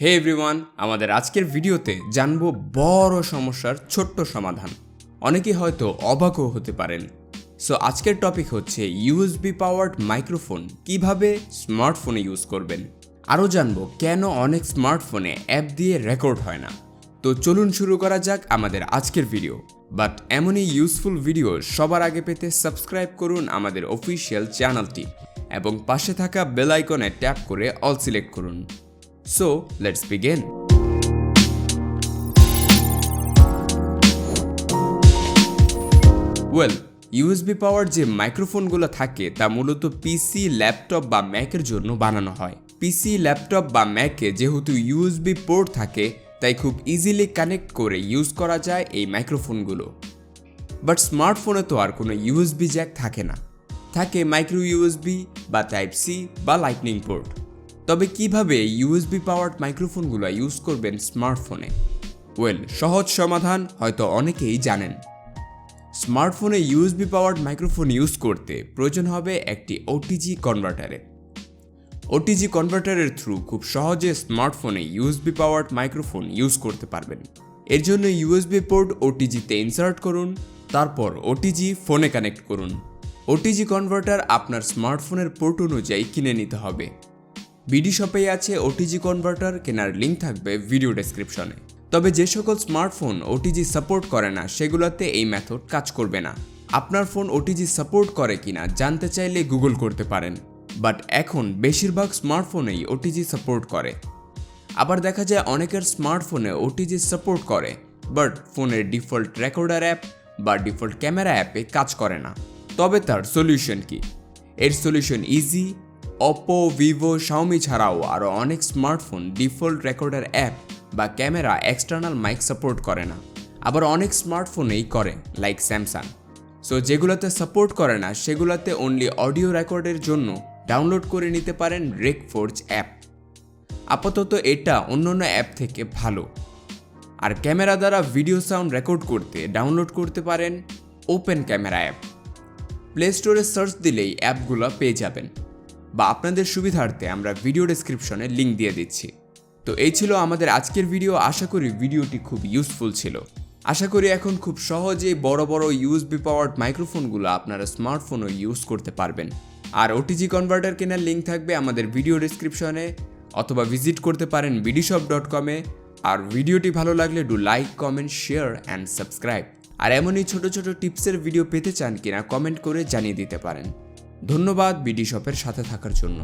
হে everyone, আমাদের আজকের ভিডিওতে জানবো বড় সমস্যার ছোট্ট সমাধান। অনেকেই হয়তো অবাকও হতে পারেন। সো আজকের টপিক হচ্ছে ইউএসবি পাওয়ার্ড মাইক্রোফোন কিভাবে স্মার্টফোনে ইউজ করবেন। আরও জানবো কেন অনেক স্মার্টফোনে অ্যাপ দিয়ে রেকর্ড হয় না। তো চলুন শুরু করা যাক আমাদের আজকের ভিডিও। বাট এমনই ইউজফুল ভিডিও সবার আগে পেতে সাবস্ক্রাইব করুন আমাদের অফিসিয়াল চ্যানেলটি এবং পাশে থাকা বেল আইকনে ট্যাপ করে অল সিলেক্ট করুন। So, let's begin. Well, USB power যে মাইক্রোফোনগুলো থাকে তা মূলত পিসি, ল্যাপটপ বা ম্যাকের জন্য বানানো হয়। পিসি, ল্যাপটপ বা ম্যাকে যেহেতু ইউএসবি পোর্ট থাকে তাই খুব ইজিলি কানেক্ট করে ইউজ করা যায় এই মাইক্রোফোনগুলো। বাট স্মার্টফোনে তো আর কোনো ইউএসবি জ্যাক থাকে না, থাকে মাইক্রো ইউএসবি বা টাইপ সি বা লাইটনিং পোর্ট। তবে কিভাবে ইউএসবি পাওয়ার্ড মাইক্রোফোনগুলো ইউজ করবেন স্মার্টফোনে? ওয়েল, সহজ সমাধান হয়তো অনেকেই জানেন। স্মার্টফোনে ইউএসবি পাওয়ার্ড মাইক্রোফোন ইউজ করতে প্রয়োজন হবে একটি ওটিজি কনভার্টারের। ওটিজি কনভার্টারের থ্রু খুব সহজে স্মার্টফোনে ইউএসবি পাওয়ার্ড মাইক্রোফোন ইউজ করতে পারবেন। এর জন্য ইউএসবি পোর্ট ওটিজিতে ইনসার্ট করুন, তারপর ওটিজি ফোনে কানেক্ট করুন। ওটিজি কনভার্টার আপনার স্মার্টফোনের পোর্ট অনুযায়ী কিনে নিতে হবে। বিডি শপে আছে ওটিজি কনভার্টার, কেনার লিঙ্ক থাকবে ভিডিও ডেসক্রিপশনে। তবে যে সকল স্মার্টফোন ওটিজি সাপোর্ট করে না সেগুলোতে এই মেথড কাজ করবে না। আপনার ফোন ওটিজি সাপোর্ট করে কিনা জানতে চাইলে গুগল করতে পারেন। বাট এখন বেশিরভাগ স্মার্টফোনেই ওটিজি সাপোর্ট করে। আবার দেখা যায় অনেকের স্মার্টফোনে ওটিজি সাপোর্ট করে বাট ফোনের ডিফল্ট রেকর্ডার অ্যাপ বা ডিফল্ট ক্যামেরা অ্যাপে কাজ করে না। তবে তার সলিউশন কি? এর solution easy. Oppo, Vivo, Xiaomi ছাড়াও আরও অনেক স্মার্টফোন ডিফল্ট রেকর্ডার অ্যাপ বা ক্যামেরা এক্সটার্নাল মাইক সাপোর্ট করে না। আবার অনেক স্মার্টফোনেই করে, লাইক স্যামসাং। সো যেগুলোতে সাপোর্ট করে না সেগুলোতে অনলি অডিও রেকর্ডের জন্য ডাউনলোড করে নিতে পারেন রেকফোর্জ অ্যাপ। আপাতত এটা অন্যান্য অ্যাপ থেকে ভালো। আর ক্যামেরা দ্বারা ভিডিও সাউন্ড রেকর্ড করতে ডাউনলোড করতে পারেন ওপেন ক্যামেরা অ্যাপ। প্লে স্টোরে সার্চ দিলেই অ্যাপগুলো পেয়ে যাবেন, বা আপনাদের সুবিধার্থে আমরা ভিডিও ডেসক্রিপশনে লিঙ্ক দিয়ে দিচ্ছি। তো এই ছিল আমাদের আজকের ভিডিও। আশা করি ভিডিওটি খুব ইউজফুল ছিল। আশা করি এখন খুব সহজেই বড় বড় ইউএসবি পাওয়ার্ড মাইক্রোফোনগুলো আপনারা স্মার্টফোনও ইউজ করতে পারবেন। আর ওটিজি কনভার্টার কেনার লিঙ্ক থাকবে আমাদের ভিডিও ডেসক্রিপশনে, অথবা ভিজিট করতে পারেন bdshop.com-এ। আর ভিডিওটি ভালো লাগলে do like, comment, share and subscribe. আর এমনই ছোট ছোট টিপসের ভিডিও পেতে চান কিনা কমেন্ট করে জানিয়ে দিতে পারেন। ধন্যবাদ বিডি শপের সাথে থাকার জন্য।